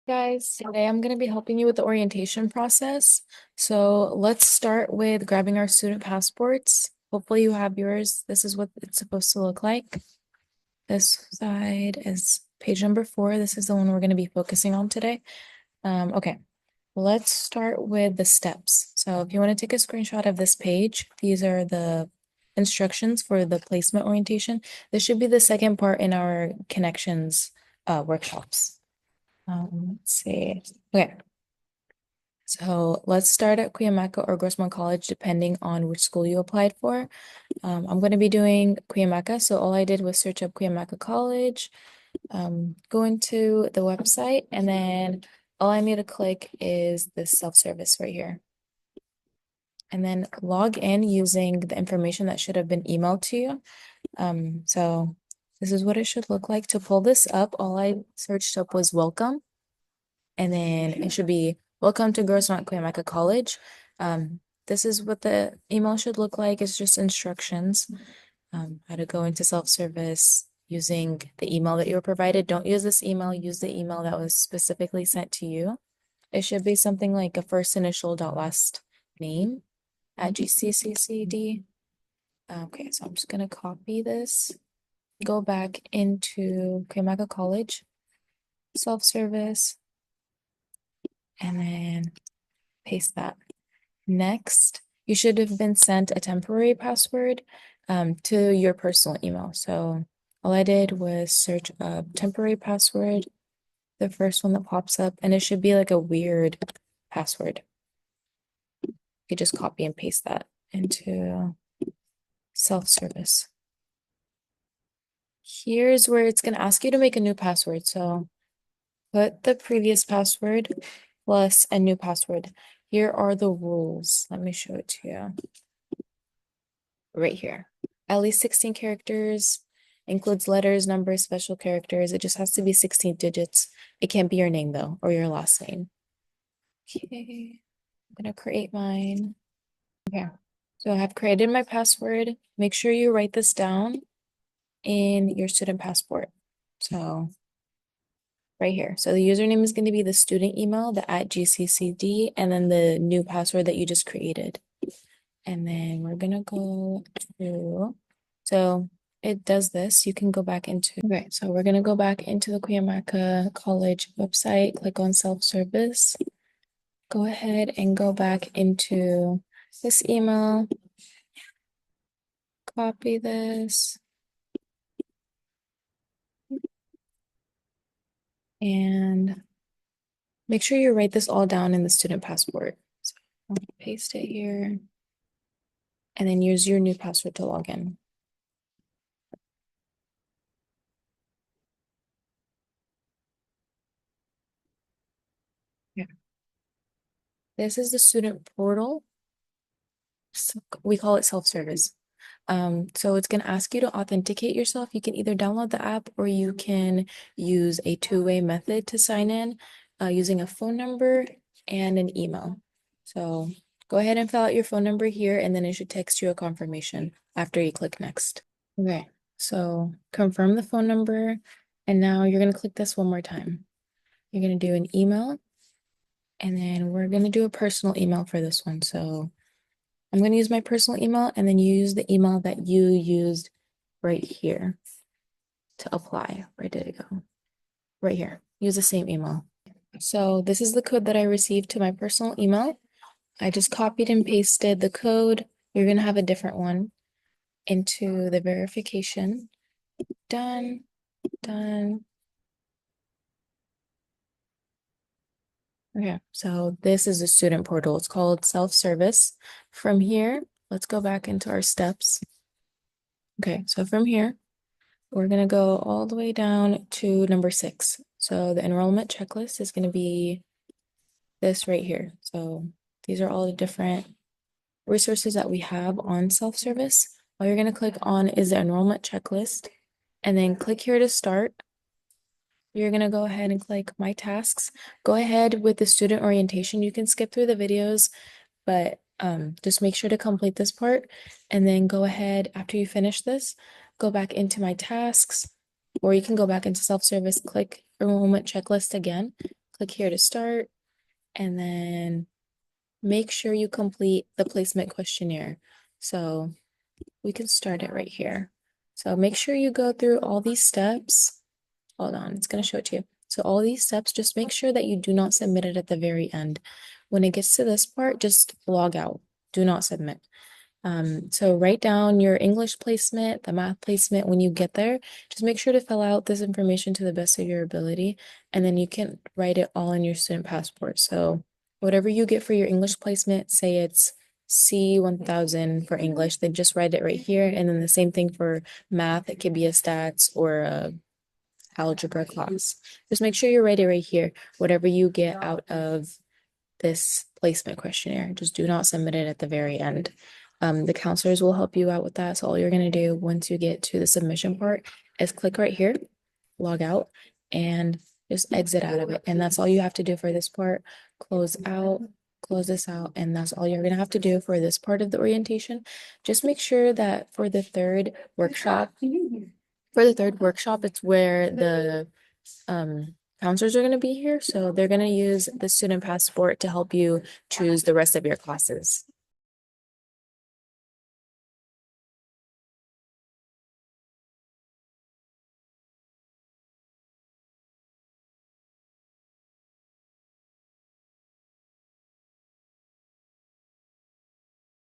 Guys, today I'm going to be helping you with the orientation process. So let's start with grabbing our student passports. Hopefully you have yours. This is what it's supposed to look like. This side is page number 4. This is the one we're going to be focusing on today. Okay, let's start with the steps. So if you want to take a screenshot of this page, these are the instructions for the placement orientation. This should be the second part in our connections workshops. Let's see. Okay. So let's start at Cuyamaca or Grossmont College, depending on which school you applied for. I'm going to be doing Cuyamaca. So all I did was search up Cuyamaca College, go into the website, and then all I need to click is this self-service right here. And then log in using the information that should have been emailed to you. So this is what it should look like. To pull this up, all I searched up was welcome. And then it should be welcome to Grossmont Cuyamaca College. This is what the email should look like. It's just instructions, how to go into self-service using the email that you were provided. Don't use this email, use the email that was specifically sent to you. It should be something like a first initial dot last name at GCCCD. Okay, so I'm just gonna copy this, go back into Cuyamaca College, self-service, and then paste that. Next, you should have been sent a temporary password to your personal email. So all I did was search a temporary password, the first one that pops up, and it should be like a weird password. You just copy and paste that into self-service. Here's where it's going to ask you to make a new password. So put the previous password plus a new password. Here are the rules. Let me show it to you. Right here. At least 16 characters, includes letters, numbers, special characters. It just has to be 16 digits. It can't be your name though, or your last name. Okay, I'm gonna create mine. Okay, so I have created my password. Make sure you write this down in your student passport. So right here. So the username is going to be the student email, the @GCCD, and then the new password that you just created. And then we're gonna go to, so it does this. You can go back into, okay, so we're gonna go back into the Cuyamaca College website, click on self-service. Go ahead and go back into this email, copy this. And make sure you write this all down in the student passport. So I'll paste it here. And then use your new password to log in. Yeah. This is the student portal. So we call it self-service. So it's going to ask you to authenticate yourself. You can either download the app or you can use a two-way method to sign in using a phone number and an email. So go ahead and fill out your phone number here, and then it should text you a confirmation after you click next. Okay, so confirm the phone number, and now you're going to click this one more time. You're going to do an email, and then we're going to do a personal email for this one. So I'm going to use my personal email, and then you use the email that you used right here to apply. Where did it go? Right here. Use the same email. So this is the code that I received to my personal email. I just copied and pasted the code. You're going to have a different one into the verification. Done, done. Okay, so this is the student portal. It's called self-service. From here, let's go back into our steps. Okay, so from here, we're going to go all the way down to number 6. So the enrollment checklist is going to be this right here. So these are all the different resources that we have on self-service. All you're going to click on is the enrollment checklist, and then click here to start. You're going to go ahead and click my tasks. Go ahead with the student orientation. You can skip through the videos, but just make sure to complete this part, and then go ahead after you finish this, go back into my tasks, or you can go back into self-service, click enrollment checklist again, Click here to start, and then make sure you complete the placement questionnaire. So we can start it right here. So make sure you go through all these steps. Hold on, it's going to show it to you. So all these steps, just make sure that you do not submit it at the very end. When it gets to this part, just log out. Do not submit. So write down your English placement, the math placement when you get there. Just make sure to fill out this information to the best of your ability, and then you can write it all in your student passport. So whatever you get for your English placement, say it's C1000 for English, then just write it right here. And then the same thing for math, it could be a stats or a algebra class. Just make sure you write it right here. Whatever you get out of this placement questionnaire, just do not submit it at the very end. The counselors will help you out with that. So all you're going to do once you get to the submission part is click right here, log out, and just exit out of it. And that's all you have to do for this part. Close out, close this out, and that's all you're going to have to do for this part of the orientation. Just make sure that for the third workshop, it's where the counselors are going to be here. So they're going to use the student passport to help you choose the rest of your classes.